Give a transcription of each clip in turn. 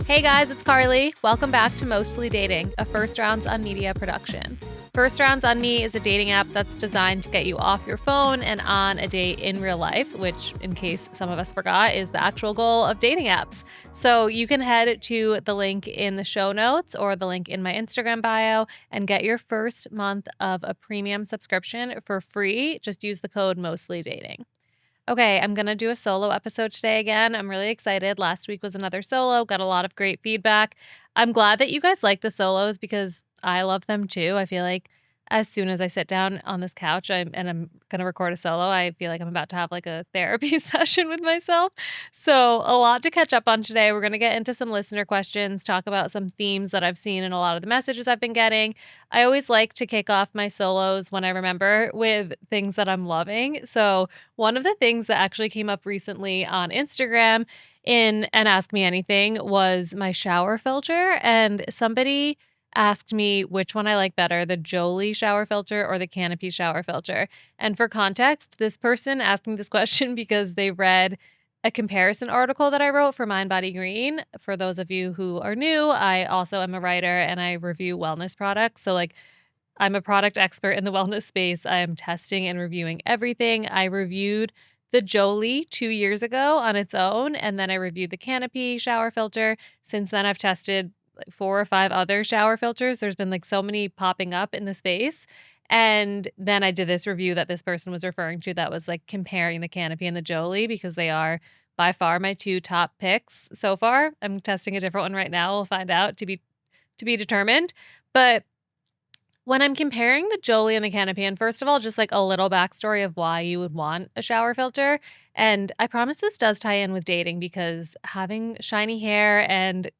Hey guys, it's Carly. Welcome back to Mostly Dating, a First Rounds on Media production. First Rounds on Me is a dating app that's designed to get you off your phone and on a date in real life, which, in case some of us forgot, is the actual goal of dating apps. So you can head to the link in the show notes or the link in my Instagram bio and get your first month of a premium subscription for free. Just use the code MOSTLYDATING. Okay, I'm going to do a solo episode today again. I'm really excited. Last week was another solo, got a lot of great feedback. I'm glad that you guys like the solos because I love them too. I feel like as soon as I sit down on this couch and I'm going to record a solo, I feel like I'm about to have like a therapy session with myself. So, a lot to catch up on today. We're going to get into some listener questions, talk about some themes that I've seen in a lot of the messages I've been getting. I always like to kick off my solos when I remember with things that I'm loving. So, one of the things that actually came up recently on Instagram in an Ask Me Anything was my shower filter. And somebody asked me which one I like better, the Jolie shower filter or the Canopy shower filter. And for context, this person asked me this question because they read a comparison article that I wrote for Mind Body Green. For those of you who are new, I also am a writer and I review wellness products. So, like, I'm a product expert in the wellness space. I am testing and reviewing everything. I reviewed the Jolie 2 years ago on its own, and then I reviewed the Canopy shower filter. Since then, I've tested like 4 or 5 other shower filters. There's been like so many popping up in the space. And then I did this review that this person was referring to that was like comparing the Canopy and the Jolie because they are by far my 2 top picks so far. I'm testing a different one right now. We'll find out to be determined. But when I'm comparing the Jolie and the Canopy, and first of all, just like a little backstory of why you would want a shower filter. And I promise this does tie in with dating because having shiny hair and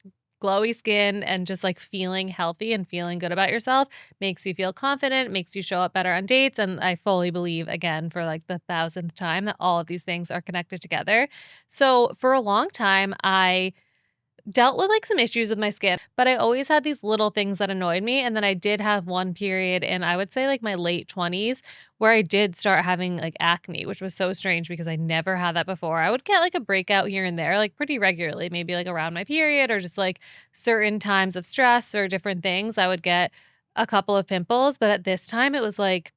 glowy skin and just like feeling healthy and feeling good about yourself makes you feel confident, makes you show up better on dates. And I fully believe, again, for like the thousandth time, that all of these things are connected together. So for a long time, I dealt with like some issues with my skin, but I always had these little things that annoyed me. And then I did have one period in, I would say, like my late 20s where I did start having like acne, which was so strange because I never had that before. I would get like a breakout here and there, like pretty regularly, maybe like around my period or just like certain times of stress or different things. I would get a couple of pimples, but at this time it was like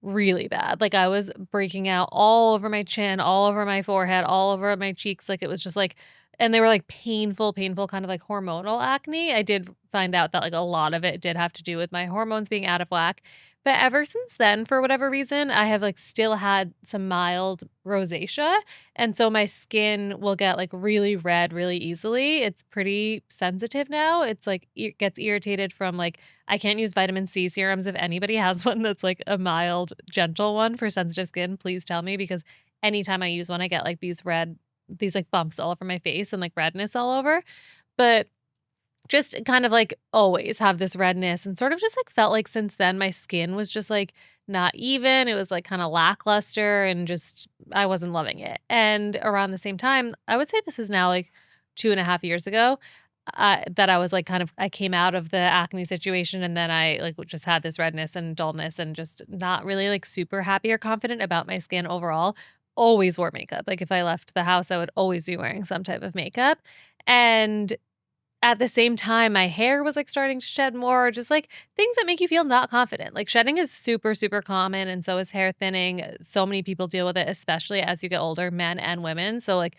really bad. Like I was breaking out all over my chin, all over my forehead, all over my cheeks. Like it was just like, and they were like painful, kind of like hormonal acne. I did find out that like a lot of it did have to do with my hormones being out of whack. But ever since then, for whatever reason, I have like still had some mild rosacea. And so my skin will get like really red really easily. It's pretty sensitive now. It's like it gets irritated from like I can't use vitamin C serums. If anybody has one that's like a mild, gentle one for sensitive skin, please tell me because anytime I use one, I get like these like bumps all over my face and like redness all over. But just kind of like always have this redness and sort of just like felt like since then my skin was just like not even. It was like kind of lackluster and just I wasn't loving it. And around the same time, I would say this is now like 2.5 years ago. That I was like kind of I came out of the acne situation and then I like just had this redness and dullness and just not really like super happy or confident about my skin overall. Always wore makeup. Like if I left the house, I would always be wearing some type of makeup. And at the same time, my hair was like starting to shed more, just like things that make you feel not confident. Like shedding is super, super common, and so is hair thinning. So many people deal with it, especially as you get older, men and women. So, like,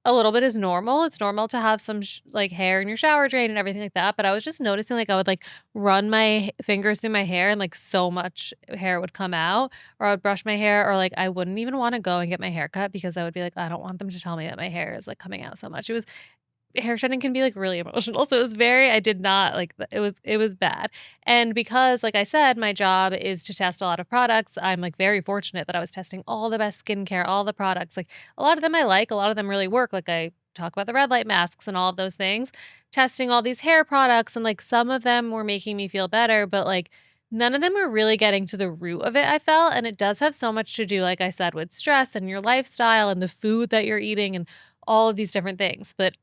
a little bit is normal. It's normal to have some like hair in your shower drain and everything like that. But I was just noticing like I would like run my fingers through my hair and like so much hair would come out, or I would brush my hair, or like I wouldn't even want to go and get my hair cut because I would be like, I don't want them to tell me that my hair is like coming out so much. It was hair shedding can be like really emotional. So it was very I did not like it was bad. And because like I said, my job is to test a lot of products, I'm like very fortunate that I was testing all the best skincare, all the products. Like a lot of them I like, a lot of them really work. Like I talk about the red light masks and all of those things, testing all these hair products and like some of them were making me feel better, but like none of them were really getting to the root of it, I felt. And it does have so much to do, like I said, with stress and your lifestyle and the food that you're eating and all of these different things. But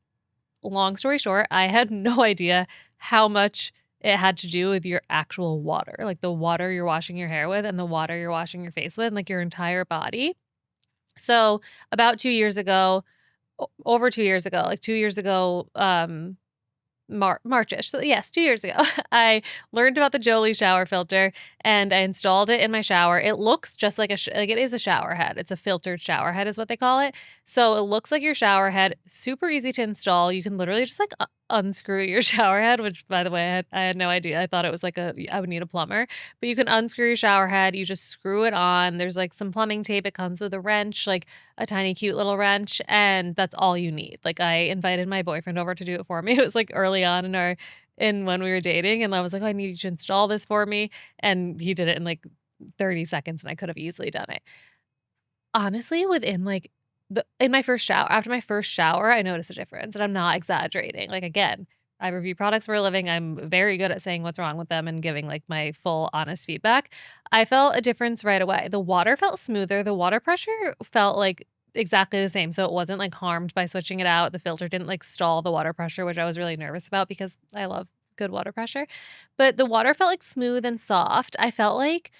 long story short, I had no idea how much it had to do with your actual water, like the water you're washing your hair with and the water you're washing your face with, and like your entire body. So about 2 years ago, over 2 years ago, like 2 years ago, Marchish. So yes, 2 years ago, I learned about the Jolie shower filter and I installed it in my shower. It looks just like like it is a shower head. It's a filtered shower head is what they call it. So it looks like your shower head, super easy to install. You can literally just like unscrew your shower head, which by the way, I had no idea. I thought it was like I would need a plumber, but you can unscrew your shower head. You just screw it on. There's like some plumbing tape. It comes with a wrench, like a tiny cute little wrench, and that's all you need. Like I invited my boyfriend over to do it for me. It was like early on in when we were dating, and I was like, "Oh, I need you to install this for me." And he did it in like 30 seconds and I could have easily done it. Honestly, within like in my first shower, after my first shower, I noticed a difference and I'm not exaggerating. Like again, I review products for a living. I'm very good at saying what's wrong with them and giving like my full honest feedback. I felt a difference right away. The water felt smoother. The water pressure felt like exactly the same. So it wasn't like harmed by switching it out. The filter didn't like stall the water pressure, which I was really nervous about because I love good water pressure. But the water felt like smooth and soft. I felt like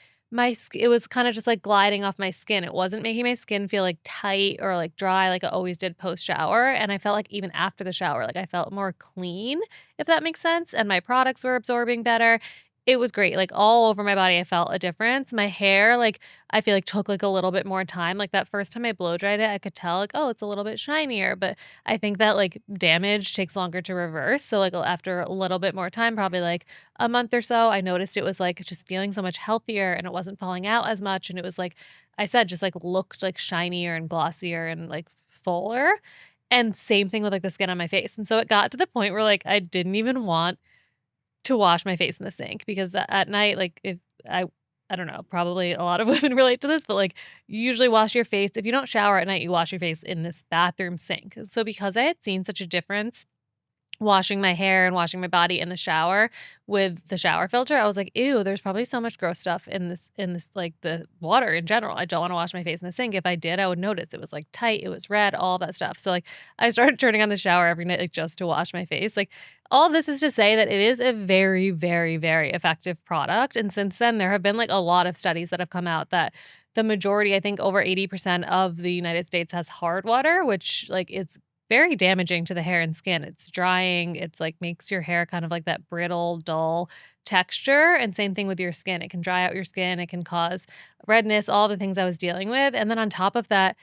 it was kinda just, like, gliding off my skin. It wasn't making my skin feel, like, tight or, like, dry like it always did post-shower, and I felt like even after the shower, like, I felt more clean, if that makes sense, and my products were absorbing better. It was great, like, all over my body, I felt a difference. My hair, like, I feel like took, like, a little bit more time. Like, that first time I blow dried it, I could tell, like, "Oh, it's a little bit shinier," but I think that, like, damage takes longer to reverse, so, like, after a little bit more time, probably, like, a month or so, I noticed it was, like, just feeling so much healthier and it wasn't falling out as much, and it was, like I said, just, like, looked, like, shinier and glossier and, like, fuller, and same thing with, like, the skin on my face, and so it got to the point where, like, I didn't even want to wash my face in the sink because at night, like, if I I don't know, probably a lot of women relate to this, but, like, you usually wash your face if you don't shower at night, you wash your face in this bathroom sink, so because I had seen such a difference washing my hair and washing my body in the shower with the shower filter, I was like, "Ew, there's probably so much gross stuff in this, like, the water in general. I don't wanna wash my face in the sink. If I did, I would notice it was, like, tight, it was red, all that stuff." So, like, I started turning on the shower every night, like, just to wash my face. Like, all this is to say that it is a very, very, very effective product, and since then, there have been, like, a lot of studies that have come out that the majority, I think over 80% of the United States has hard water, which, like, is very damaging to the hair and skin. It's drying, it's, like, makes your hair kind of like that brittle, dull texture, and same thing with your skin. It can dry out your skin, it can cause redness, all the things I was dealing with, and then on top of that,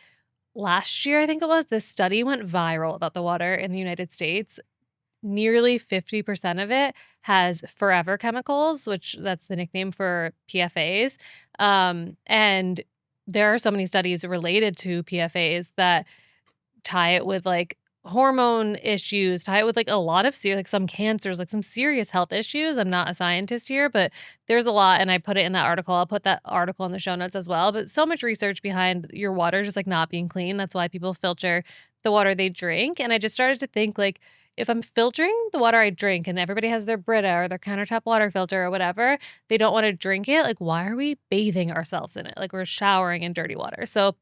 last year, I think it was, this study went viral about the water in the United States. Nearly 50% of it has forever chemicals, which that's the nickname for PFAs, and there are so many studies related to PFAs that tie it with, like, hormone issues, tie it with, like, a lot of like, some cancers, like, some serious health issues. I'm not a scientist here, but there's a lot, and I put it in that article. I'll put that article in the show notes as well, but so much research behind your water just, like, not being clean. That's why people filter the water they drink, and I just started to think, like, if I'm filtering the water I drink and everybody has their Brita or their countertop water filter or whatever, they don't wanna drink it, like, why are we bathing ourselves in it? Like, we're showering in dirty water. So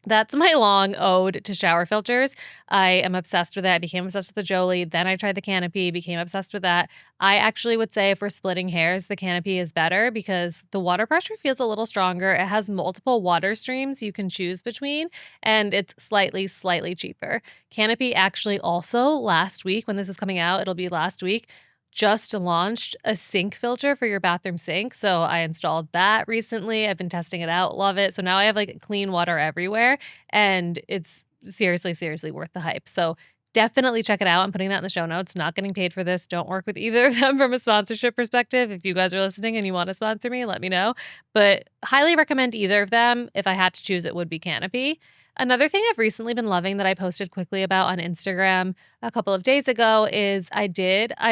that's my long ode to shower filters. I am obsessed with it. I became obsessed with the Jolie, then I tried the Canopy, became obsessed with that. I actually would say if we're splitting hairs, the Canopy is better because the water pressure feels a little stronger. It has multiple water streams you can choose between, and it's slightly cheaper. Canopy actually also last week, when this is coming out, it'll be last week, just launched a sink filter for your bathroom sink. So I installed that recently. I've been testing it out, love it. So now I have like clean water everywhere and it's seriously, seriously worth the hype. So definitely check it out. I'm putting that in the show notes. Not getting paid for this. Don't work with either of them from a sponsorship perspective. If you guys are listening and you want to sponsor me, let me know. But highly recommend either of them. If I had to choose, it would be Canopy. Another thing I've recently been loving that I posted quickly about on Instagram a couple of days ago is I've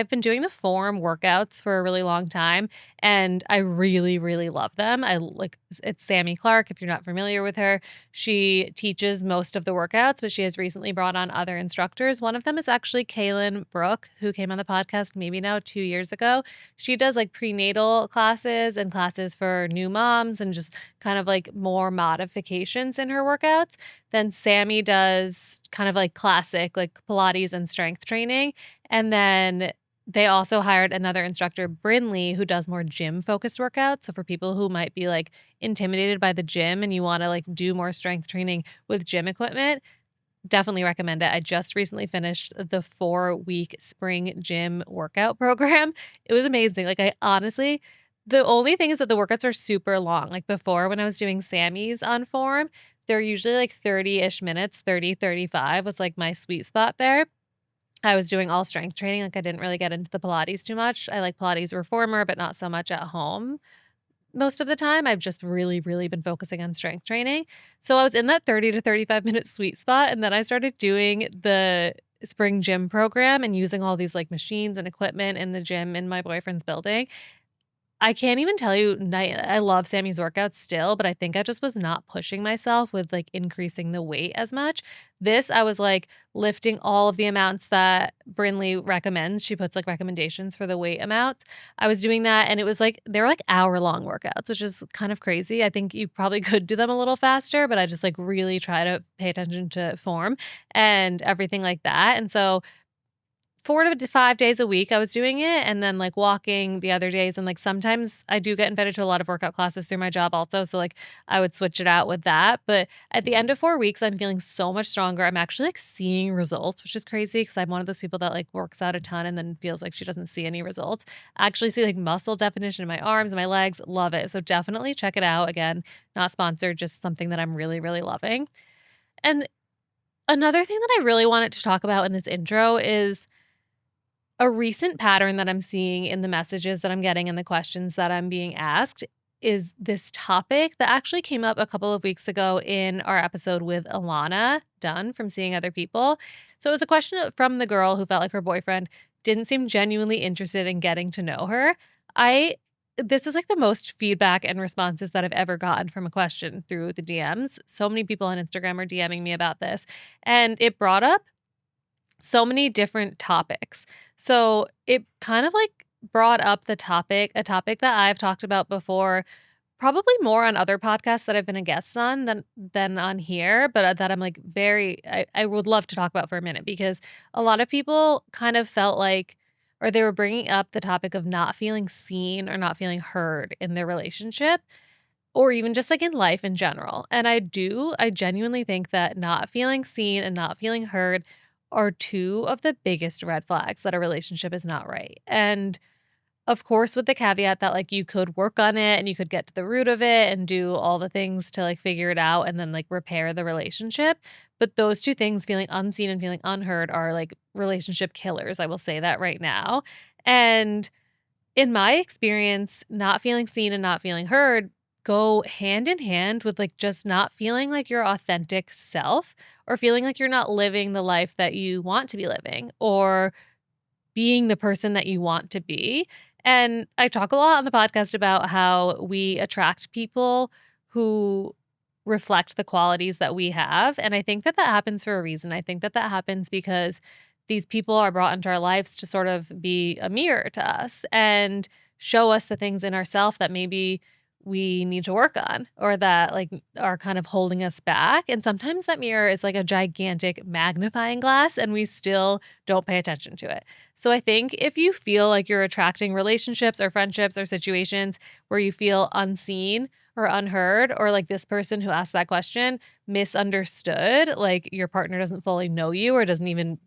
been doing the form workouts for a really long time and I really, really love them. It's Sammy Clark, if you're not familiar with her. She teaches most of the workouts, but she has recently brought on other instructors. One of them is actually Kaylin Brooke, who came on the podcast maybe now 2 years ago. She does like prenatal classes and classes for new moms and just kind of like more modifications in her workouts. Then Sammy does kind of like classic, like Pilates and strength training. And then they also hired another instructor, Brinley, who does more gym focused workouts. So for people who might be like intimidated by the gym and you want to like do more strength training with gym equipment, Definitely recommend it. I just recently finished the 4-week spring gym workout program. It was amazing. Like, I honestly the only thing is that the workouts are super long. Like, before when I was doing Sammy's on form, they're usually like 30-ish minutes, 30, 35 was like my sweet spot there. I was doing all strength training, like, I didn't really get into the Pilates too much. I like Pilates reformer, but not so much at home most of the time. I've just really, really been focusing on strength training. So I was in that 30 to 35-minute sweet spot, and then I started doing the spring gym program and using all these, like, machines and equipment in the gym in my boyfriend's building. I can't even tell you night I love Sammy's workouts still, but I think I just was not pushing myself with, like, increasing the weight as much. This, I was, like, lifting all of the amounts that Brinley recommends. She puts, like, recommendations for the weight amounts. I was doing that, and it was, like they were, like, hour-long workouts, which is kind of crazy. I think you probably could do them a little faster, but I just, like, really try to pay attention to form and everything like that, and so 4 to 5 days a week I was doing it, and then, like, walking the other days, and, like, sometimes I do get invited to a lot of workout classes through my job also, so, like, I would switch it out with that, but at the end of 4 weeks, I'm feeling so much stronger. I'm actually, like, seeing results, which is crazy because 'cause I'm one of those people that, like, works out a ton and then feels like she doesn't see any results. I actually see, like, muscle definition in my arms and my legs, love it, so definitely check it out. Again, not sponsored, just something that I'm really, really loving. And another thing that I really wanted to talk about in this intro is a recent pattern that I'm seeing in the messages that I'm getting and the questions that I'm being asked is this topic that actually came up a couple of weeks ago in our episode with Alana Dunn from Seeing Other People. So it was a question from the girl who felt like her boyfriend didn't seem genuinely interested in getting to know her. I This is like the most feedback and responses that I've ever gotten from a question through the DMs. So many people on Instagram are DMing me about this, and it brought up so many different topics. So it kind of like brought up a topic that I've talked about before, probably more on other podcasts that I've been a guest on than on here, but that I'm like I would love to talk about for a minute because a lot of people kind of felt like or they were bringing up the topic of not feeling seen or not feeling heard in their relationship or even just like in life in general. And I genuinely think that not feeling seen and not feeling heard are two of the biggest red flags that a relationship is not right. And of course, with the caveat that like you could work on it and you could get to the root of it and do all the things to like figure it out and then like repair the relationship. But those two things, feeling unseen and feeling unheard, are like relationship killers. I will say that right now. And in my experience, not feeling seen and not feeling heard go hand in hand with like just not feeling like your authentic self or feeling like you're not living the life that you want to be living or being the person that you want to be. And I talk a lot on the podcast about how we attract people who reflect the qualities that we have. And I think that that happens for a reason. I think that that happens because these people are brought into our lives to sort of be a mirror to us and show us the things in ourselves that maybe we need to work on or that like are kind of holding us back. And sometimes that mirror is like a gigantic magnifying glass and we still don't pay attention to it. So I think if you feel like you're attracting relationships or friendships or situations where you feel unseen or unheard, or like this person who asked that question misunderstood, like your partner doesn't fully know you or doesn't even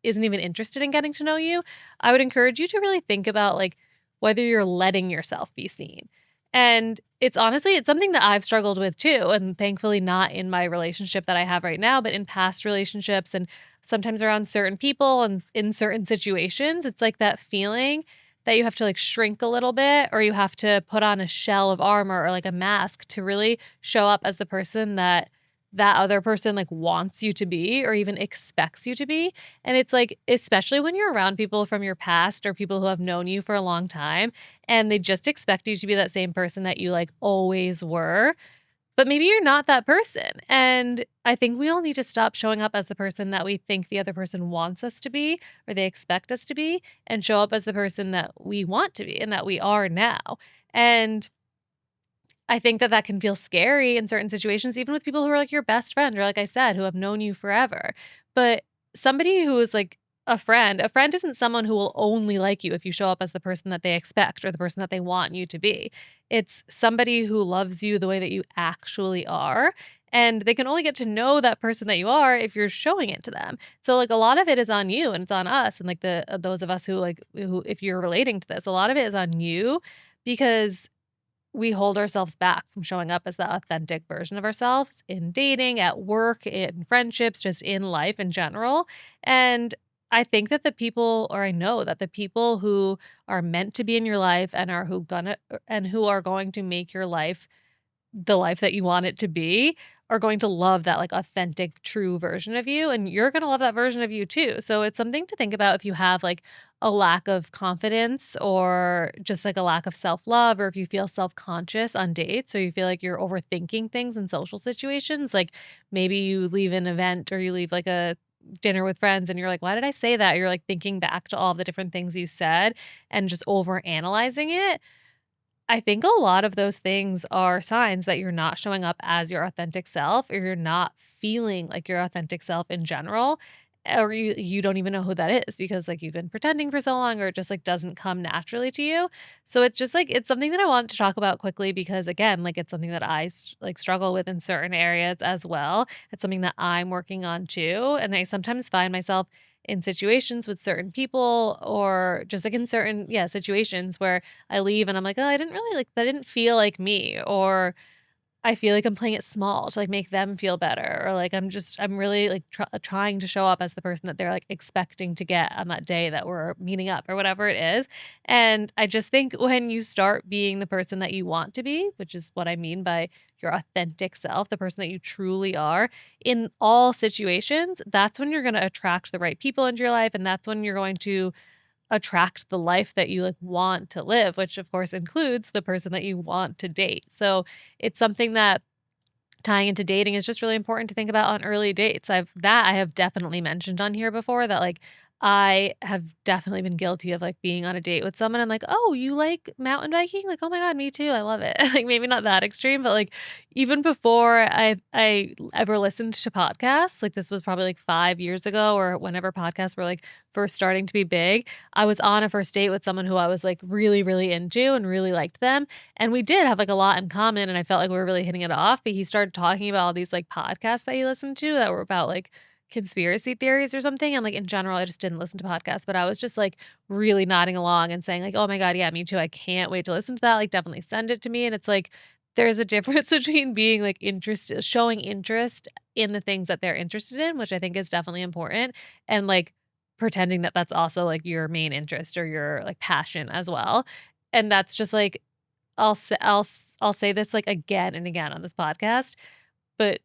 isn't even interested in getting to know you, I would encourage you to really think about like whether you're letting yourself be seen. And it's honestly, it's something that I've struggled with too. And thankfully, not in my relationship that I have right now, but in past relationships and sometimes around certain people and in certain situations. It's like that feeling that you have to like shrink a little bit or you have to put on a shell of armor or like a mask to really show up as the person that that other person like wants you to be or even expects you to be. And it's like, especially when you're around people from your past or people who have known you for a long time and they just expect you to be that same person that you like always were, but maybe you're not that person. And I think we all need to stop showing up as the person that we think the other person wants us to be or they expect us to be and show up as the person that we want to be and that we are now. And I think that that can feel scary in certain situations, even with people who are like your best friend or like I said, who have known you forever. But somebody who is like a friend isn't someone who will only like you if you show up as the person that they expect or the person that they want you to be. It's somebody who loves you the way that you actually are And they can only get to know that person that you are if you're showing it to them. So like a lot of it is on you and it's on us and like those of us who like who if you're relating to this, a lot of it is on you because we hold ourselves back from showing up as the authentic version of ourselves in dating, at work, in friendships, just in life in general. And I think that the people, or I know that the people who are meant to be in your life and are who gonna and who are going to make your life the life that you want it to be are going to love that like authentic true version of you and you're going to love that version of you too. So it's something to think about if you have like a lack of confidence or just like a lack of self-love or if you feel self-conscious on dates or you feel like you're overthinking things in social situations like maybe you leave an event or you leave like a dinner with friends and you're like why did I say that? You're like thinking back to all the different things you said and just over analyzing it. I think a lot of those things are signs that you're not showing up as your authentic self or you're not feeling like your authentic self in general or you don't even know who that is because like you've been pretending for so long or it just like doesn't come naturally to you. So it's just like it's something that I want to talk about quickly because again, like it's something that like struggle with in certain areas as well. It's something that I'm working on too and I sometimes find myself in situations with certain people or just like in certain situations where I leave and I'm like, "Oh, I didn't really like that didn't feel like me," or I feel like I'm playing it small to, like, make them feel better, or, like, I'm really, like, trying to show up as the person that they're, like, expecting to get on that day that we're meeting up or whatever it is, and I just think when you start being the person that you want to be, which is what I mean by your authentic self, the person that you truly are, in all situations, that's when you're gonna attract the right people into your life, and that's when you're going to attract the life that you, like, want to live, which, of course, includes the person that you want to date. So, it's something that tying into dating is just really important to think about on early dates. I have definitely mentioned on here before that, like, I have definitely been guilty of, like, being on a date with someone and like, "Oh, you like mountain biking?" Like, "Oh my god, me too, I love it." Like, maybe not that extreme, but, like, even before I ever listened to podcasts, like, this was probably, like, 5 years ago or whenever podcasts were, like, first starting to be big, I was on a first date with someone who I was, like, really, really into and really liked them, and we did have, like, a lot in common, and I felt like we were really hitting it off, but he started talking about all these, like, podcasts that he listened to that were about, like, conspiracy theories or something, and, like, in general, I just didn't listen to podcasts, but I was just, like, really nodding along and saying, like, "Oh my god, yeah, me too, I can't wait to listen to that, like, definitely send it to me," and it's like, there's a difference between being, like, interested showing interest in the things that they're interested in, which I think is definitely important, and, like, pretending that that's also, like, your main interest or your, like, passion as well, and that's just, like, I'll say this, like, again and again on this podcast, but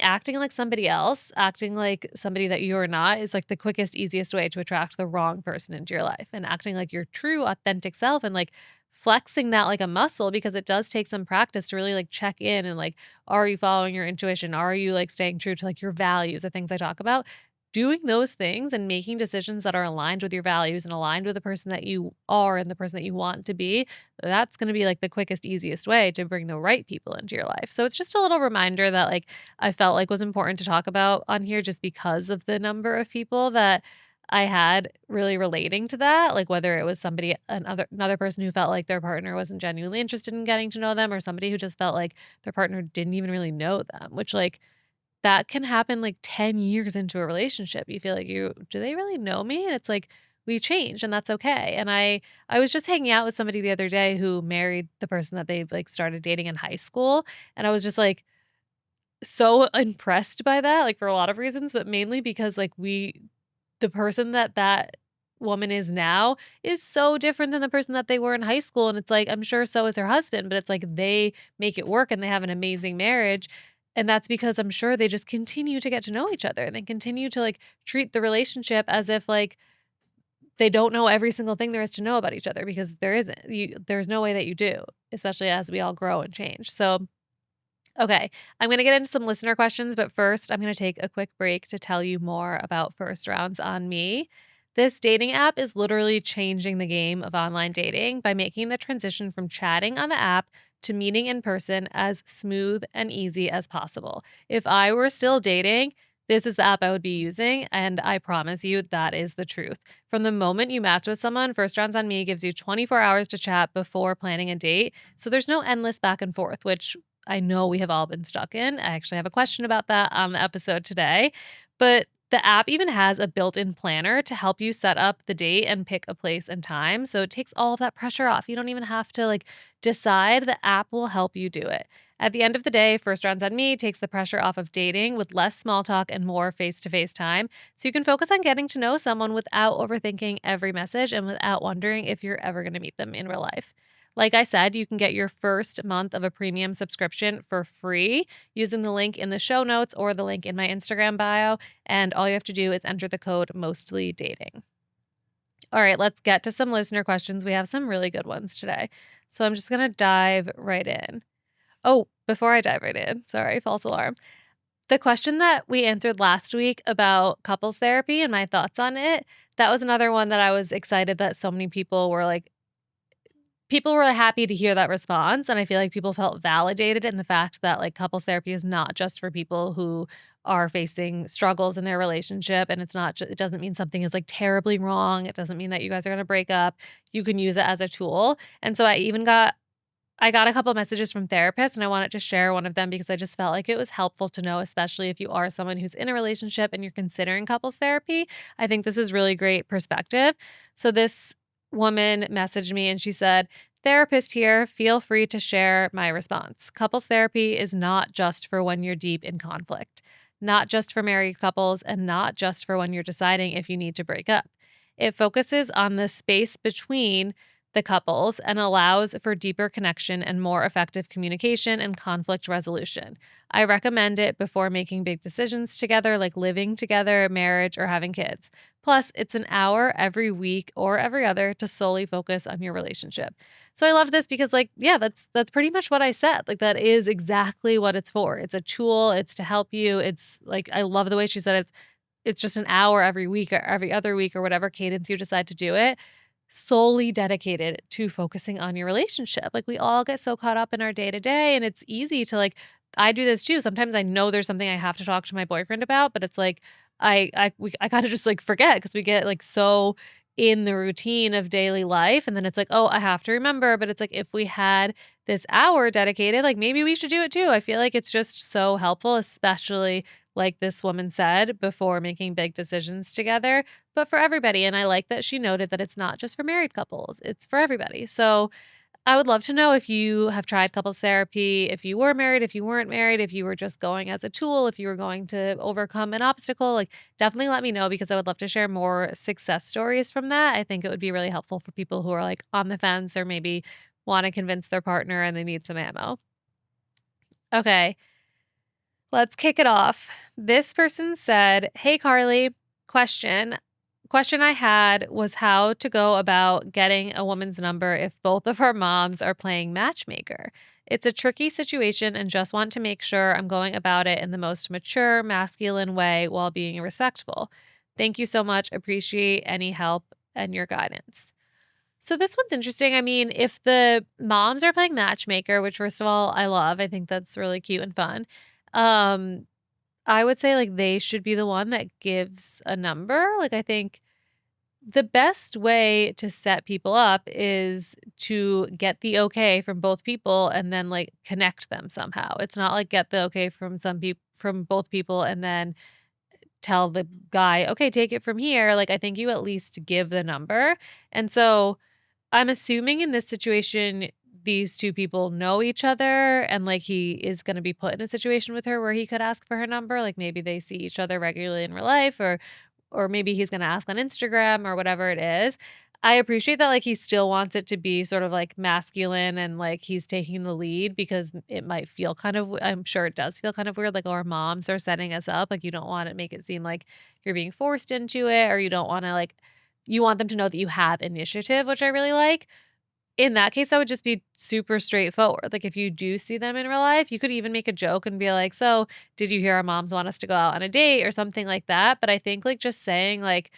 acting like somebody else, acting like somebody that you're not is, like, the quickest, easiest way to attract the wrong person into your life, and acting like your true authentic self and, like, flexing that like a muscle because it does take some practice to really, like, check in and, like, are you following your intuition? Are you, like, staying true to, like, your values, the things I talk about? Doing those things and making decisions that are aligned with your values and aligned with the person that you are and the person that you want to be, that's gonna be, like, the quickest, easiest way to bring the right people into your life. So it's just a little reminder that, like, I felt like was important to talk about on here just because of the number of people that I had really relating to that, like, whether it was another person who felt like their partner wasn't genuinely interested in getting to know them or somebody who just felt like their partner didn't even really know them, which, like, that can happen, like, 10 years into a relationship. You feel like "Do they really know me?" And it's like, we change, and that's okay, and I was just hanging out with somebody the other day who married the person that they, like, started dating in high school, and I was just, like, so impressed by that, like, for a lot of reasons, but mainly because, like, the person that that woman is now is so different than the person that they were in high school, and it's like, I'm sure so is her husband, but it's like they make it work and they have an amazing marriage, and that's because I'm sure they just continue to get to know each other, and they continue to, like, treat the relationship as if, like, they don't know every single thing there is to know about each other because there isn't. There's no way that you do, especially as we all grow and change. So okay, I'm gonna get into some listener questions, but first, I'm gonna take a quick break to tell you more about First Rounds on Me. This dating app is literally changing the game of online dating by making the transition from chatting on the app to meeting in person as smooth and easy as possible. If I were still dating, this is the app I would be using, and I promise you that is the truth. From the moment you match with someone, First Rounds on Me gives you 24 hours to chat before planning a date, so there's no endless back and forth, which I know we have all been stuck in. I actually have a question about that on the episode today. But the app even has a built-in planner to help you set up the date and pick a place and time. So it takes all of that pressure off. You don't even have to like decide. The app will help you do it. At the end of the day, First Rounds on Me takes the pressure off of dating with less small talk and more face-to-face time. So you can focus on getting to know someone without overthinking every message and without wondering if you're ever going to meet them in real life. Like I said, you can get your first month of a premium subscription for free using the link in the show notes or the link in my Instagram bio. And all you have to do is enter the code MOSTLYDATING. All right, let's get to some listener questions. We have some really good ones today. So I'm just going to dive right in. Oh, before I dive right in, sorry, false alarm. The question that we answered last week about couples therapy and my thoughts on it, that was another one that I was excited that so many people were happy to hear that response, and I feel like people felt validated in the fact that, like, couples therapy is not just for people who are facing struggles in their relationship, and it doesn't mean something is, like, terribly wrong. It doesn't mean that you guys are gonna break up. You can use it as a tool, and so I got a couple messages from therapists, and I wanted to share one of them because I just felt like it was helpful to know, especially if you are someone who's in a relationship and you're considering couples therapy. I think this is really great perspective. So this woman messaged me and she said, "Therapist here, feel free to share my response. Couples therapy is not just for when you're deep in conflict, not just for married couples, and not just for when you're deciding if you need to break up. It focuses on the space between the couples and allows for deeper connection and more effective communication and conflict resolution. I recommend it before making big decisions together, like living together, marriage, or having kids. Plus, it's an hour every week or every other to solely focus on your relationship." So I love this because like, yeah, that's pretty much what I said. Like that is exactly what it's for. It's a tool, it's to help you. It's like I love the way she said it's just an hour every week or every other week or whatever cadence you decide to do it, solely dedicated to focusing on your relationship. Like we all get so caught up in our day to day and it's easy to like I do this too. Sometimes I know there's something I have to talk to my boyfriend about, but it's like I kind of just like forget because we get like so in the routine of daily life and then it's like, "Oh, I have to remember." But it's like if we had this hour dedicated, like maybe we should do it too. I feel like it's just so helpful, especially like this woman said, before making big decisions together, but for everybody. And I like that she noted that it's not just for married couples, it's for everybody. So I would love to know if you have tried couples therapy, if you were married, if you weren't married, if you were just going as a tool, if you were going to overcome an obstacle, like definitely let me know because I would love to share more success stories from that. I think it would be really helpful for people who are like on the fence or maybe want to convince their partner and they need some ammo. Okay. Let's kick it off. This person said, "Hey Carly, question. Question I had was how to go about getting a woman's number if both of our moms are playing matchmaker. It's a tricky situation and just want to make sure I'm going about it in the most mature, masculine way while being respectful. Thank you so much. Appreciate any help and your guidance." So this one's interesting. I mean, if the moms are playing matchmaker, which first of all, I love. I think that's really cute and fun. Um, I would say like they should be the one that gives a number. Like I think the best way to set people up is to get the okay from both people and then like connect them somehow. It's not like get the okay from some people from both people and then tell the guy, "Okay, take it from here." Like I think you at least give the number. And so I'm assuming in this situation, these 2 people know each other and, like, he is gonna be put in a situation with her where he could ask for her number, like, maybe they see each other regularly in real life or maybe he's gonna ask on Instagram or whatever it is. I appreciate that, like, he still wants it to be sort of, like, masculine and, like, he's taking the lead because it might feel kind of I'm sure it does feel kind of weird, like, our moms are setting us up, like, you don't wanna make it seem like you're being forced into it or you don't wanna, like you want them to know that you have initiative, which I really like. In that case, I would just be super straightforward. Like, if you do see them in real life, you could even make a joke and be like, "So, did you hear our moms want us to go out on a date?" or something like that. But I think, like, just saying, like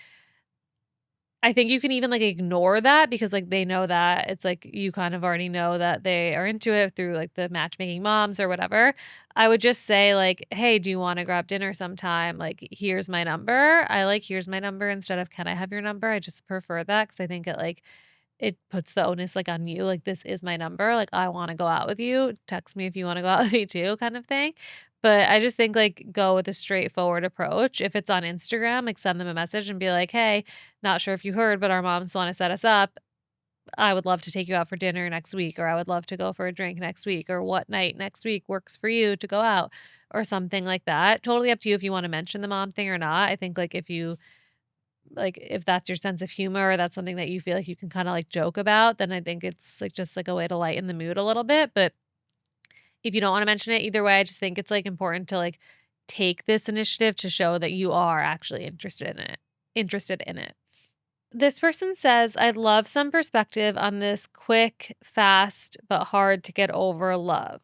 I think you can even, like, ignore that because, like, they know that it's, like, you kind of already know that they are into it through, like, the matchmaking moms or whatever. I would just say, like, "Hey, do you wanna grab dinner sometime? Like, here's my number." I like, "Here's my number" instead of, "Can I have your number?" I just prefer that because I think it, like it puts the onus, like, on you, like, "This is my number, like, I wanna go out with you, text me if you wanna go out with me too," kind of thing. But I just think, like, go with a straightforward approach. If it's on Instagram, like, send them a message and be like, "Hey, not sure if you heard, but our moms wanna set us up. I would love to take you out for dinner next week," or "I would love to go for a drink next week," or "What night next week works for you to go out?" Or something like that. Totally up to you if you wanna mention the mom thing or not. I think, like, if that's your sense of humor or that's something that you feel like you can kinda, like, joke about, then I think it's, like, just, like, a way to lighten the mood a little bit, but if you don't wanna mention it, either way, I just think it's, like, important to, like, take this initiative to show that you are actually interested in it. This person says, "I'd love some perspective on this quick, fast, but hard to get over love.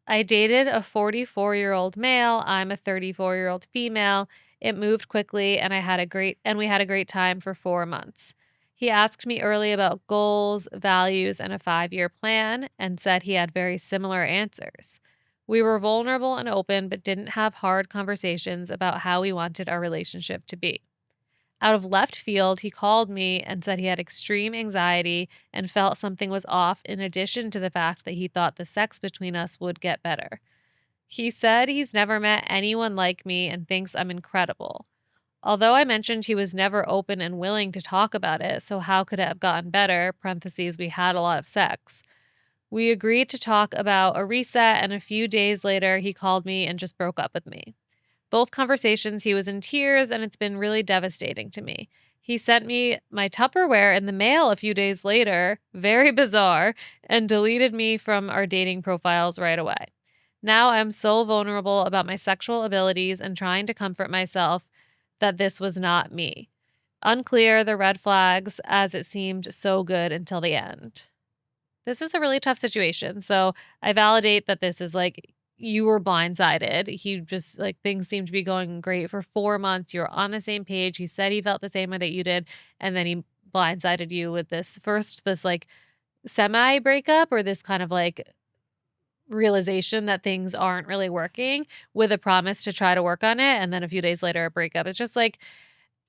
I dated a 44-year-old male, I'm a 34-year-old female. It moved quickly and we had a great time for 4 months. He asked me early about goals, values, and a 5-year plan and said he had very similar answers. We were vulnerable and open but didn't have hard conversations about how we wanted our relationship to be. Out of left field, he called me and said he had extreme anxiety and felt something was off, in addition to the fact that he thought the sex between us would get better. He said he's never met anyone like me and thinks I'm incredible. Although I mentioned he was never open and willing to talk about it, so how could it have gotten better? Parentheses, we had a lot of sex. We agreed to talk about a reset, and a few days later, he called me and just broke up with me. Both conversations, he was in tears, and it's been really devastating to me. He sent me my Tupperware in the mail a few days later, very bizarre, and deleted me from our dating profiles right away. Now I'm so vulnerable about my sexual abilities and trying to comfort myself that this was not me. Unclear the red flags as it seemed so good until the end. This is a really tough situation. So I validate that this is like you were blindsided. He just like things seemed to be going great for 4 months. You're on the same page. He said he felt the same way that you did. And then he blindsided you with this like semi breakup or this kind of like realization that things aren't really working with a promise to try to work on it. And then a few days later, a breakup. It's just like,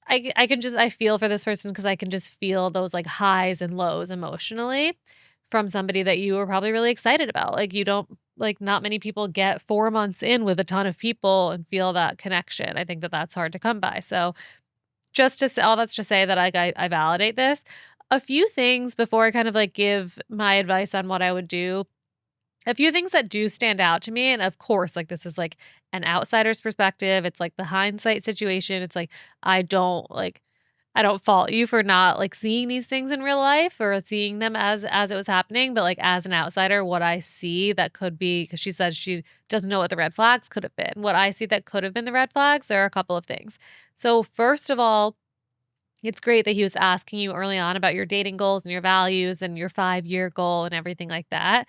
I feel for this person because I can just feel those, like, highs and lows emotionally from somebody that you were probably really excited about. Like, you don't like, not many people get 4 months in with a ton of people and feel that connection. I think that that's hard to come by. So, just to say all that's to say that, like, I validate this. A few things before I kind of, like, give my advice on what I would do. A few things that do stand out to me, and of course, like, this is, like, an outsider's perspective, it's, like, the hindsight situation, it's, like, I don't, like I don't fault you for not, like, seeing these things in real life or seeing them as it was happening, but, like, as an outsider, what I see that could be because she says she doesn't know what the red flags could have been. What I see that could have been the red flags, there are a couple of things. So, first of all, it's great that he was asking you early on about your dating goals and your values and your 5-year goal and everything like that.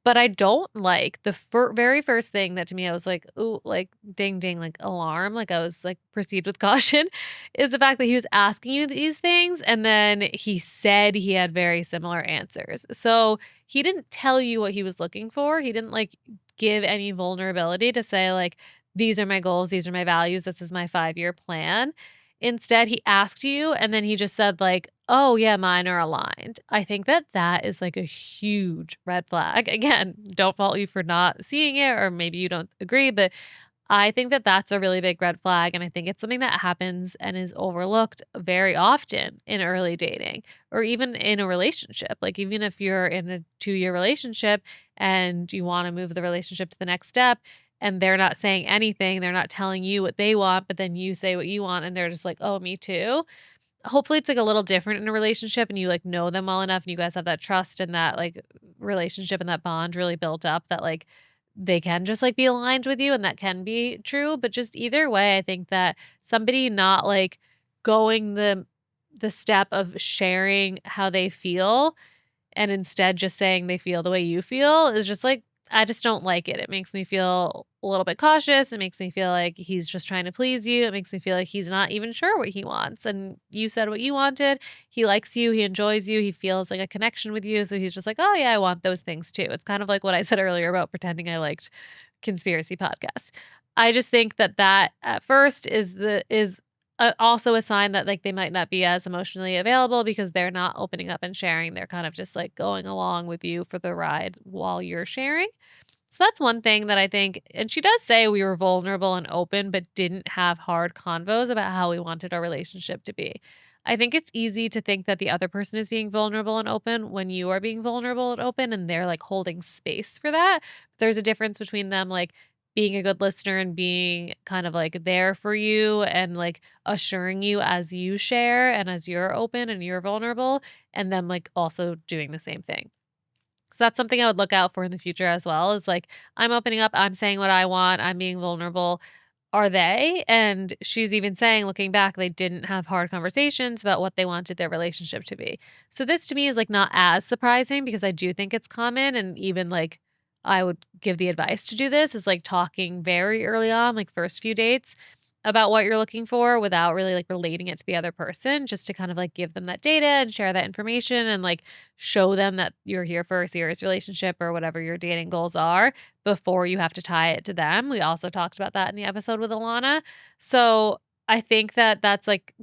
But I don't like the very first thing that to me I was like, "Ooh," like, ding, ding, like, alarm, like, I was like, proceed with caution, is the fact that he was asking you these things, and then he said he had very similar answers. So, he didn't tell you what he was looking for, he didn't, like, give any vulnerability to say, like, "These are my goals, these are my values, this is my 5-year plan." Instead, he asked you, and then he just said, like, "Oh, yeah, mine are aligned." I think that that is, like, a huge red flag. Again, don't fault you for not seeing it, or maybe you don't agree, but I think that that's a really big red flag, and I think it's something that happens and is overlooked very often in early dating or even in a relationship. Like, even if you're in a 2-year relationship and you wanna move the relationship to the next step and they're not saying anything, they're not telling you what they want, but then you say what you want and they're just like, "Oh, me too." Hopefully, it's, like, a little different in a relationship and you, like, know them well enough and you guys have that trust and that, like, relationship and that bond really built up that, like, they can just, like, be aligned with you and that can be true, but just either way, I think that somebody not, like, going the step of sharing how they feel and instead just saying they feel the way you feel is just like I just don't like it. It makes me feel a little bit cautious. It makes me feel like he's just trying to please you. It makes me feel like he's not even sure what he wants. And you said what you wanted. He likes you. He enjoys you. He feels like a connection with you. So he's just like, oh, yeah, I want those things too. It's kind of like what I said earlier about pretending I liked conspiracy podcasts. I just think that that at first is also a sign that, like, they might not be as emotionally available because they're not opening up and sharing. They're kind of just, like, going along with you for the ride while you're sharing. So that's one thing that I think, and she does say we were vulnerable and open, but didn't have hard convos about how we wanted our relationship to be. I think it's easy to think that the other person is being vulnerable and open when you are being vulnerable and open and they're like holding space for that. There's a difference between them like being a good listener and being kind of like there for you and like assuring you as you share and as you're open and you're vulnerable, and them like also doing the same thing. So that's something I would look out for in the future as well, is like, I'm opening up, I'm saying what I want, I'm being vulnerable. Are they? And she's even saying, looking back, they didn't have hard conversations about what they wanted their relationship to be. So this to me is like not as surprising because I do think it's common. And even like I would give the advice to do this is like talking very early on, like first few dates, about what you're looking for without really like relating it to the other person, just to kind of like give them that data and share that information and like show them that you're here for a serious relationship or whatever your dating goals are before you have to tie it to them. We also talked about that in the episode with Alana. So I think that that's like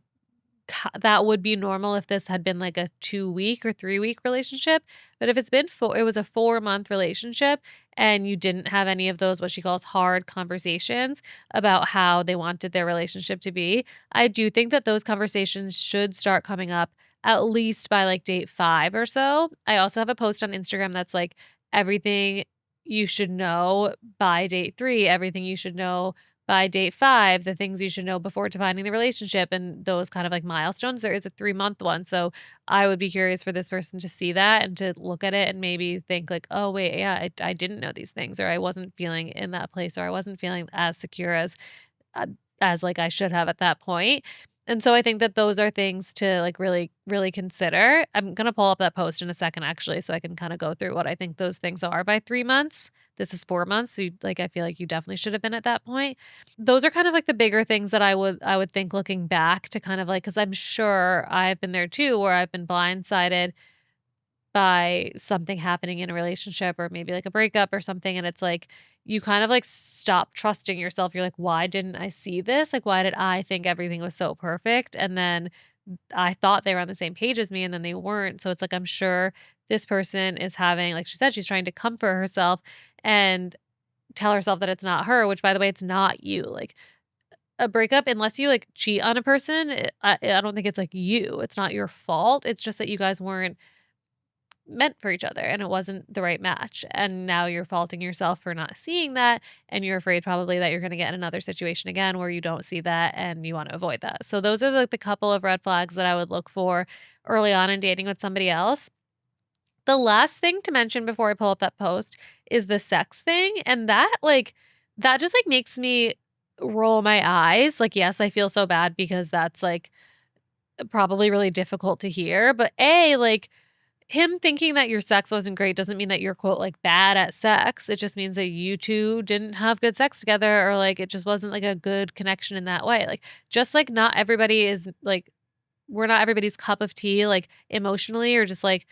that would be normal if this had been like a 2-week or 3-week relationship. But if it's been it was a 4-month relationship and you didn't have any of those, what she calls hard conversations about how they wanted their relationship to be, I do think that those conversations should start coming up at least by like date 5 or so. I also have a post on Instagram that's like everything you should know by date 3, everything you should know by date 5, the things you should know before defining the relationship and those kind of like milestones. There is a 3-month one. So I would be curious for this person to see that and to look at it and maybe think like, oh, wait, yeah, I didn't know these things, or I wasn't feeling in that place, or I wasn't feeling as secure uh, as like I should have at that point. And so I think that those are things to like really, really consider. I'm going to pull up that post in a second, actually, so I can kind of go through what I think those things are by 3 months. This is 4 months. So like, I feel like you definitely should have been at that point. Those are kind of like the bigger things that I would think looking back to kind of like, cause I'm sure I've been there too, where I've been blindsided by something happening in a relationship or maybe like a breakup or something. And it's like, you kind of like stop trusting yourself. You're like, why didn't I see this? Like, why did I think everything was so perfect? And then I thought they were on the same page as me and then they weren't. So it's like, I'm sure this person is having, like she said, she's trying to comfort herself and tell herself that it's not her, which by the way, it's not you. Like a breakup, unless you like cheat on a person, I don't think it's like you. It's not your fault. It's just that you guys weren't meant for each other and it wasn't the right match. And now you're faulting yourself for not seeing that. And you're afraid probably that you're going to get in another situation again where you don't see that and you want to avoid that. So those are like the couple of red flags that I would look for early on in dating with somebody else. The last thing to mention before I pull up that post is the sex thing. And that just like makes me roll my eyes. Like, yes, I feel so bad because that's like probably really difficult to hear. But like, him thinking that your sex wasn't great doesn't mean that you're, quote, like, bad at sex. It just means that you 2 didn't have good sex together, or, like, it just wasn't, like, a good connection in that way. Like, just like not everybody is, like, we're not everybody's cup of tea, like, emotionally or just, like,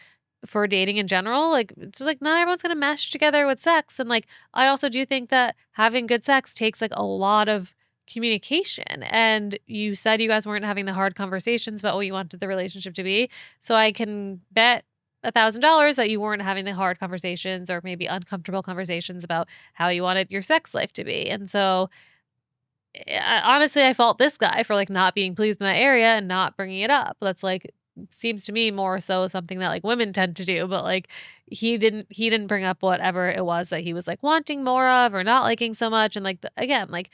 for dating in general. Like, it's just, like, not everyone's gonna mesh together with sex. And, like, I also do think that having good sex takes, like, a lot of communication. And you said you guys weren't having the hard conversations about what you wanted the relationship to be. So I can bet $1,000 that you weren't having the hard conversations or maybe uncomfortable conversations about how you wanted your sex life to be. And so honestly, I fault this guy for like not being pleased in that area and not bringing it up. That's like seems to me more so something that like women tend to do, but like he didn't bring up whatever it was that he was like wanting more of or not liking so much. And like again, like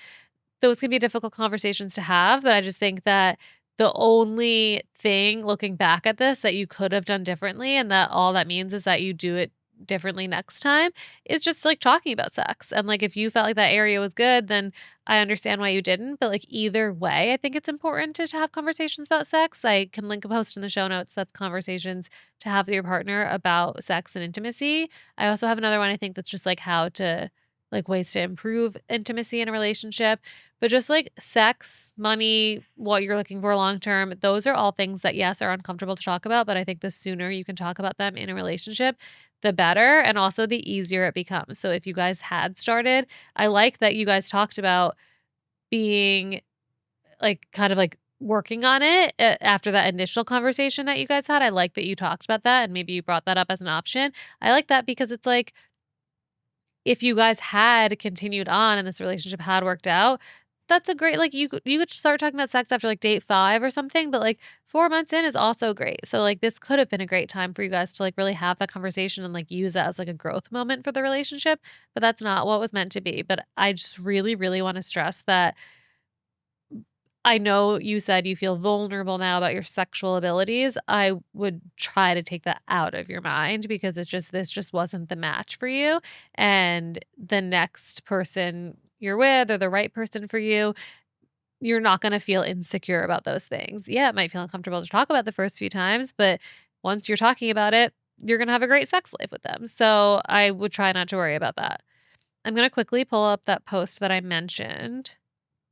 those can be difficult conversations to have, but I just think that the only thing looking back at this that you could have done differently, and that all that means is that you do it differently next time, is just like talking about sex. And like if you felt like that area was good, then I understand why you didn't. But like either way, I think it's important to have conversations about sex. I can link a post in the show notes that's conversations to have with your partner about sex and intimacy. I also have another one I think that's just like how to like ways to improve intimacy in a relationship. But just like sex, money, what you're looking for long term, those are all things that, yes, are uncomfortable to talk about. But I think the sooner you can talk about them in a relationship, the better. And also the easier it becomes. So if you guys had started, I like that you guys talked about being like kind of like working on it after that initial conversation that you guys had. I like that you talked about that and maybe you brought that up as an option. I like that because it's like if you guys had continued on and this relationship had worked out, that's a great like you could start talking about sex after like date 5 or something, but like 4 months in is also great. So like this could have been a great time for you guys to like really have that conversation and like use that as like a growth moment for the relationship, but that's not what was meant to be. But I just really really want to stress that I know you said you feel vulnerable now about your sexual abilities. I would try to take that out of your mind because it's just this just wasn't the match for you. And the next person you're with or the right person for you, you're not going to feel insecure about those things. Yeah, it might feel uncomfortable to talk about the first few times, but once you're talking about it, you're going to have a great sex life with them. So I would try not to worry about that. I'm going to quickly pull up that post that I mentioned.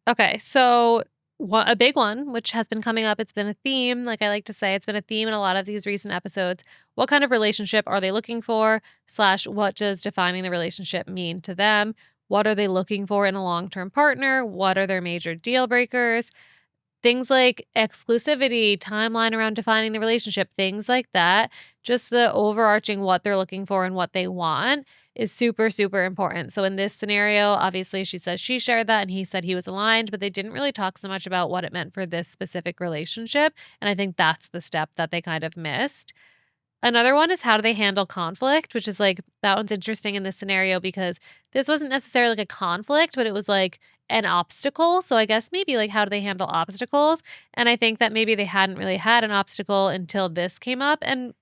Okay, so a big one, which has been coming up, it's been a theme, like I like to say, it's been a theme in a lot of these recent episodes. What kind of relationship are they looking for? Slash, what does defining the relationship mean to them? What are they looking for in a long term partner? What are their major deal breakers? Things like exclusivity, timeline around defining the relationship, things like that. Just the overarching what they're looking for and what they want is super, super important. So in this scenario, obviously she says she shared that and he said he was aligned, but they didn't really talk so much about what it meant for this specific relationship. And I think that's the step that they kind of missed. Another one is how do they handle conflict, which is like that one's interesting in this scenario because this wasn't necessarily like a conflict, but it was like an obstacle. So I guess maybe like how do they handle obstacles? And I think that maybe they hadn't really had an obstacle until this came up. And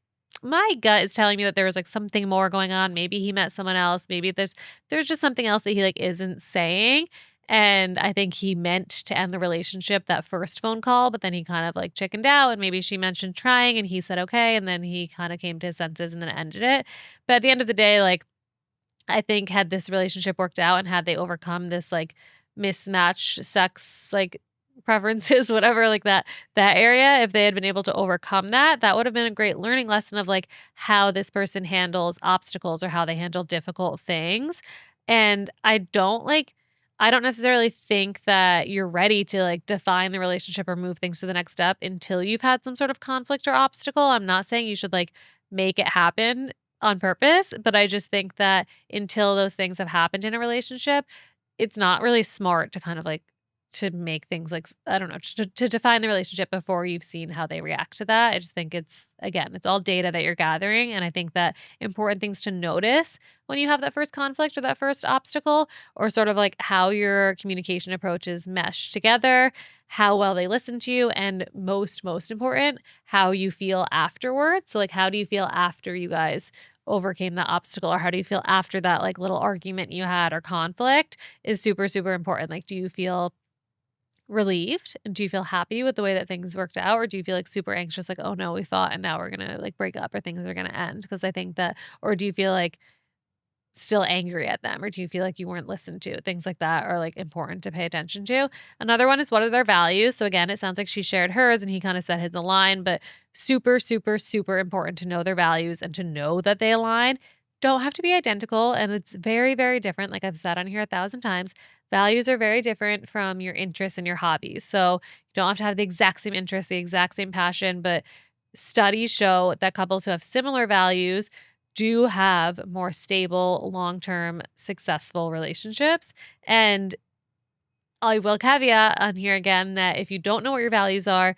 my gut is telling me that there was like something more going on. Maybe he met someone else. Maybe there's just something else that he like isn't saying. And I think he meant to end the relationship that first phone call, but then he kind of like chickened out and maybe she mentioned trying and he said okay and then he kind of came to his senses and then ended it. But at the end of the day, like I think had this relationship worked out and had they overcome this like mismatch sex like preferences, whatever, like that area, if they had been able to overcome that, that would have been a great learning lesson of like how this person handles obstacles or how they handle difficult things. And I don't necessarily think that you're ready to like define the relationship or move things to the next step until you've had some sort of conflict or obstacle. I'm not saying you should like make it happen on purpose, but I just think that until those things have happened in a relationship, it's not really smart to kind of like to make things like I don't know, to define the relationship before you've seen how they react to that. I just think it's again, it's all data that you're gathering. And I think that important things to notice when you have that first conflict or that first obstacle, or sort of like how your communication approaches mesh together, how well they listen to you, and most important, how you feel afterwards. So like how do you feel after you guys overcame that obstacle, or how do you feel after that like little argument you had or conflict is super super important. Like do you feel relieved and do you feel happy with the way that things worked out, or do you feel like super anxious like oh no we fought and now we're going to like break up or things are going to end? Because I think that, or do you feel like still angry at them, or do you feel like you weren't listened to? Things like that are like important to pay attention to. Another one is what are their values? So again, it sounds like she shared hers and he kind of said his align, but super super super important to know their values and to know that they align. Don't have to be identical, and it's very very different, like I've said on here 1,000 times. Values are very different from your interests and your hobbies. So you don't have to have the exact same interests, the exact same passion, but studies show that couples who have similar values do have more stable, long-term, successful relationships. And I will caveat on here again that if you don't know what your values are,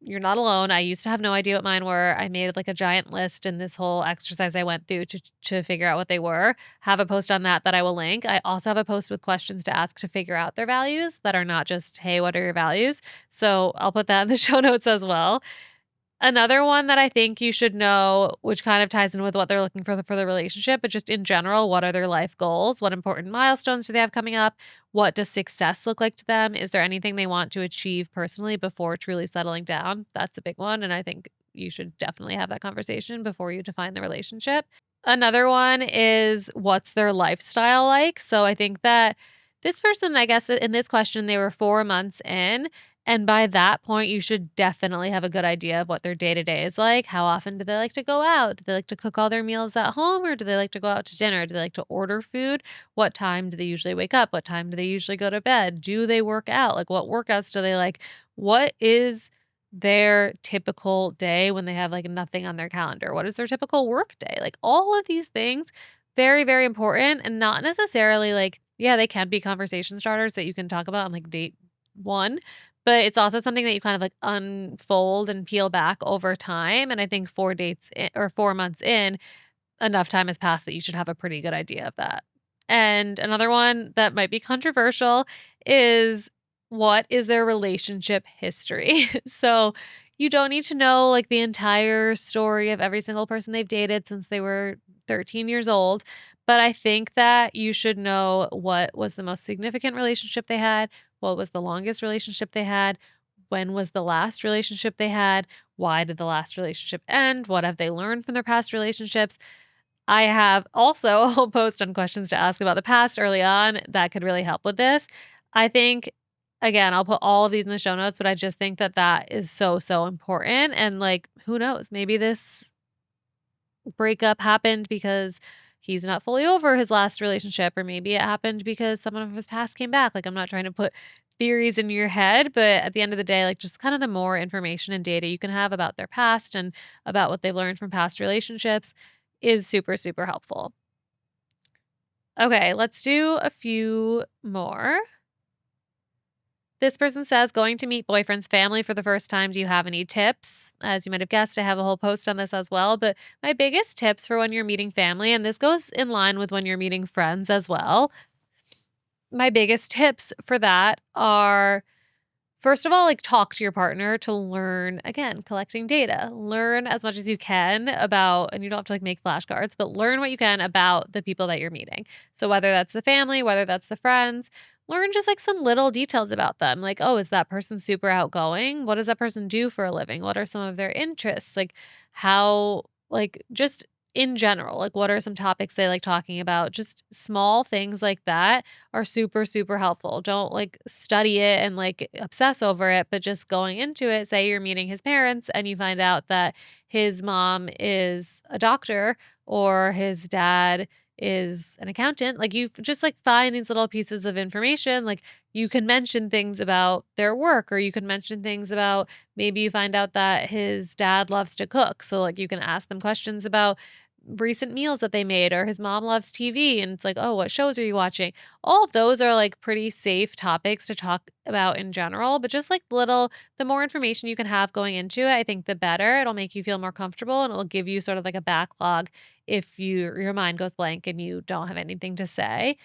you're not alone. I used to have no idea what mine were. I made like a giant list in this whole exercise I went through to figure out what they were. Have a post on that I will link. I also have a post with questions to ask to figure out their values that are not just, hey, what are your values? So I'll put that in the show notes as well. Another one that I think you should know, which kind of ties in with what they're looking for the relationship, but just in general, what are their life goals? What important milestones do they have coming up? What does success look like to them? Is there anything they want to achieve personally before truly settling down? That's a big one. And I think you should definitely have that conversation before you define the relationship. Another one is what's their lifestyle like? So I think that this person, I guess that in this question, they were 4 months in And by that point, you should definitely have a good idea of what their day-to-day is like. How often do they like to go out? Do they like to cook all their meals at home, or do they like to go out to dinner? Do they like to order food? What time do they usually wake up? What time do they usually go to bed? Do they work out? Like, what workouts do they like? What is their typical day when they have, like, nothing on their calendar? What is their typical work day? Like, all of these things, very, very important, and not necessarily like, yeah, they can be conversation starters that you can talk about on, like, date 1, but it's also something that you kind of, like, unfold and peel back over time, and I think 4 dates I or 4 months in, enough time has passed that you should have a pretty good idea of that. And another one that might be controversial is, what is their relationship history? So, you don't need to know, like, the entire story of every single person they've dated since they were 13 years old, but I think that you should know what was the most significant relationship they had, what was the longest relationship they had, when was the last relationship they had, why did the last relationship end, what have they learned from their past relationships. I have also a whole post on questions to ask about the past early on that could really help with this. I think, again, I'll put all of these in the show notes, but I just think that that is so, so important. And like, who knows? Maybe this breakup happened because he's not fully over his last relationship, or maybe it happened because someone of his past came back. Like, I'm not trying to put theories in your head, but at the end of the day, like, just kind of the more information and data you can have about their past and about what they've learned from past relationships is super, super helpful. Okay, let's do a few more. This person says, going to meet boyfriend's family for the first time. Do you have any tips? As you might have guessed, I have a whole post on this as well. But my biggest tips for when you're meeting family, and this goes in line with when you're meeting friends as well. My biggest tips for that are, first of all, like, talk to your partner to learn, again, collecting data. Learn as much as you can about, and you don't have to like make flashcards, but learn what you can about the people that you're meeting. So whether that's the family, whether that's the friends, learn just like some little details about them. Like, oh, is that person super outgoing? What does that person do for a living? What are some of their interests? Like, how, like, just in general, like, what are some topics they like talking about? Just small things like that are super, super helpful. Don't like study it and like obsess over it, but just going into it, say you're meeting his parents and you find out that his mom is a doctor or his dad is an accountant. Like, you just like find these little pieces of information. Like, you can mention things about their work, or you can mention things about, maybe you find out that his dad loves to cook. So like, you can ask them questions about recent meals that they made, or his mom loves TV and it's like, "Oh, what shows are you watching?" All of those are like pretty safe topics to talk about in general, but just like little, the more information you can have going into it, I think the better. It'll make you feel more comfortable, and it'll give you sort of like a backlog if your mind goes blank and you don't have anything to say.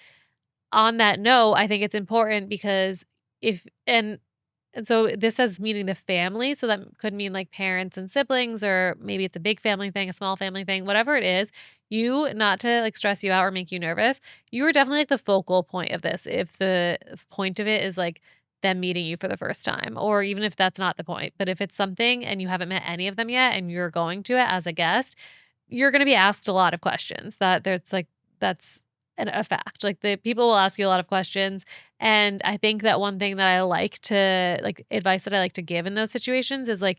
On that note, I think it's important because if and so this says meeting the family, so that could mean like parents and siblings, or maybe it's a big family thing, a small family thing, whatever it is. You, not to like stress you out or make you nervous, you are definitely like the focal point of this. If the point of it is like them meeting you for the first time, or even if that's not the point, but if it's something and you haven't met any of them yet and you're going to it as a guest, you're going to be asked a lot of questions. That's a fact. Like, the people will ask you a lot of questions, and I think that one thing that I like to, like, advice that I like to give in those situations is like,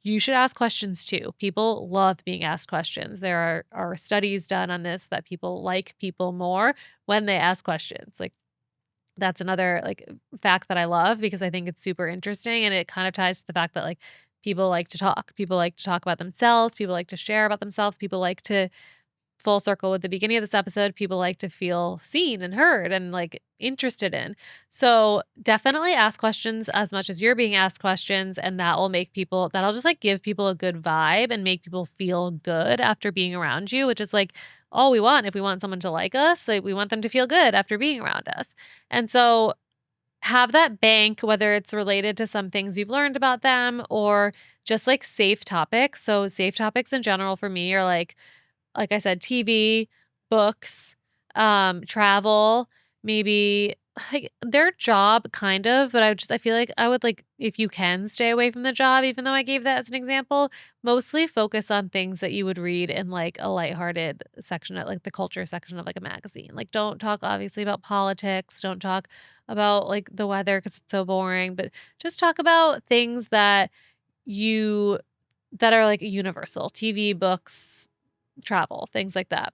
you should ask questions too. People love being asked questions. There are studies done on this that people like people more when they ask questions. Like, that's another like fact that I love because I think it's super interesting, and it kind of ties to the fact that like people like to talk. People like to talk about themselves. People like to share about themselves. People like to, full circle with the beginning of this episode, people like to feel seen and heard and like interested in. So definitely ask questions as much as you're being asked questions. And that will make people, that'll just like give people a good vibe and make people feel good after being around you, which is like all we want. If we want someone to like us, like, we want them to feel good after being around us. And so have that bank, whether it's related to some things you've learned about them or just like safe topics. So safe topics in general for me are like I said, TV, books, travel, maybe like, their job kind of, but I feel like I would, like, if you can stay away from the job, even though I gave that as an example, mostly focus on things that you would read in, like, a lighthearted section at, like, the culture section of, like, a magazine. Like, don't talk obviously about politics, don't talk about, like, the weather because it's so boring, but just talk about things you that are, like, universal: TV, books, travel, things like that.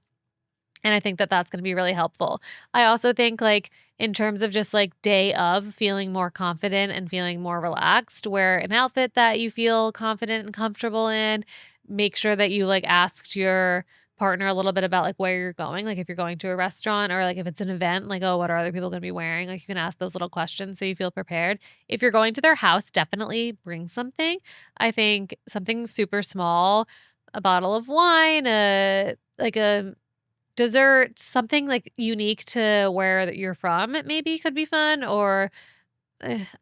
And I think that that's gonna be really helpful. I also think, like, in terms of just, like, day of feeling more confident and feeling more relaxed, wear an outfit that you feel confident and comfortable in. Make sure that you, like, asked your partner a little bit about, like, where you're going, like, if you're going to a restaurant or, like, if it's an event, like, "Oh, what are other people gonna be wearing?" Like, you can ask those little questions so you feel prepared. If you're going to their house, definitely bring something. I think something super small, a bottle of wine, a dessert, something, like, unique to where that you're from, it maybe could be fun, or,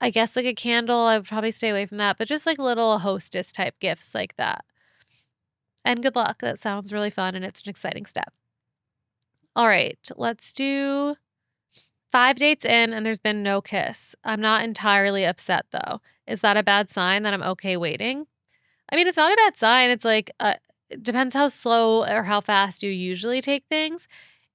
I guess, like, a candle, I would probably stay away from that, but just, like, little hostess type gifts like that. And good luck, that sounds really fun, and it's an exciting step. Alright, let's do 5 dates in and there's been no kiss. I'm not entirely upset, though. Is that a bad sign that I'm okay waiting? I mean, it's not a bad sign, it's like, it depends how slow or how fast you usually take things.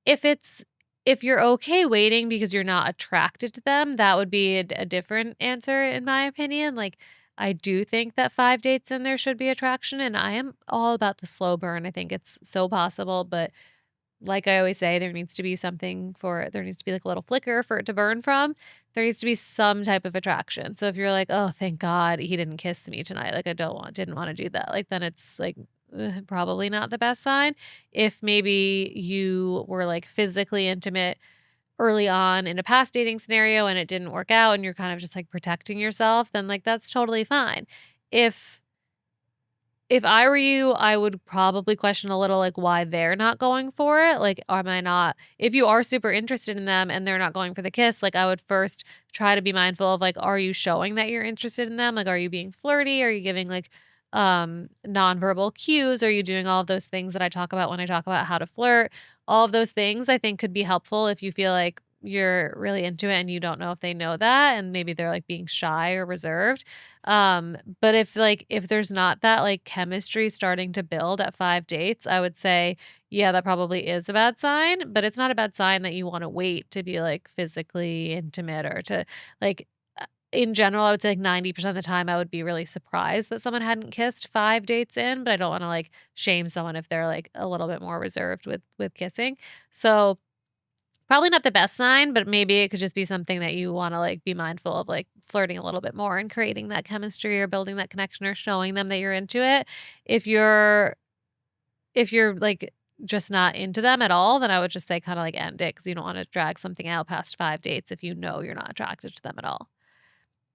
If it's if you're okay waiting because you're not attracted to them, that would be a different answer in my opinion. Like, I do think that 5 dates in there should be attraction, and I am all about the slow burn. I think it's so possible, but like I always say, there needs to be, like, a little flicker for it to burn from. There needs to be some type of attraction. So if you're like, "Oh, thank God he didn't kiss me tonight, like, I didn't wanna do that," like, then it's, like, probably not the best sign. If maybe you were, like, physically intimate early on in a past dating scenario and it didn't work out and you're kind of just, like, protecting yourself, then, like, that's totally fine. If if I were you, I would probably question a little, like, why they're not going for it, like, am I not if you are super interested in them and they're not going for the kiss, like, I would first try to be mindful of, like, are you showing that you're interested in them? Like, are you being flirty? Are you giving, like, nonverbal cues? Are you doing all of those things that I talk about when I talk about how to flirt? All of those things I think could be helpful if you feel like you're really into it and you don't know if they know that and maybe they're, like, being shy or reserved. But if there's not that, like, chemistry starting to build at 5 dates, I would say, yeah, that probably is a bad sign, but it's not a bad sign that you wanna wait to be, like, physically intimate or to, like, in general, I would say, like, 90% of the time, I would be really surprised that someone hadn't kissed 5 dates in, but I don't wanna, like, shame someone if they're, like, a little bit more reserved with kissing. So probably not the best sign, but maybe it could just be something that you wanna, like, be mindful of, like, flirting a little bit more and creating that chemistry or building that connection or showing them that you're into it. If you're like, just not into them at all, then I would just say kinda, like, end it because you don't wanna drag something out past 5 dates if you know you're not attracted to them at all.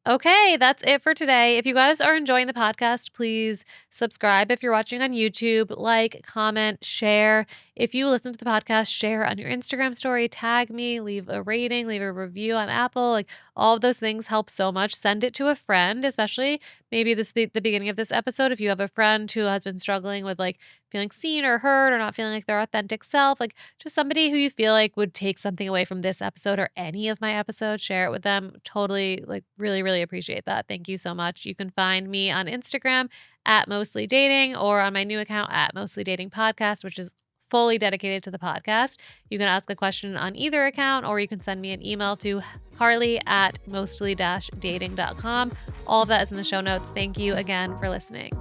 Okay, that's it for today. If you guys are enjoying the podcast, please subscribe if you're watching on YouTube, like, comment, share. If you listen to the podcast, share on your Instagram story, tag me, leave a rating, leave a review on Apple. Like, all of those things help so much. Send it to a friend, especially maybe the beginning of this episode. If you have a friend who has been struggling with, like, feeling seen or heard or not feeling like their authentic self, like, just somebody who you feel like would take something away from this episode or any of my episodes, share it with them. Totally, like, really, really appreciate that. Thank you so much. You can find me on Instagram at Mostly Dating or on my new account at Mostly Dating Podcast, which is fully dedicated to the podcast. You can ask a question on either account or you can send me an email to Carly at mostly-dating.com. All of that is in the show notes. Thank you again for listening.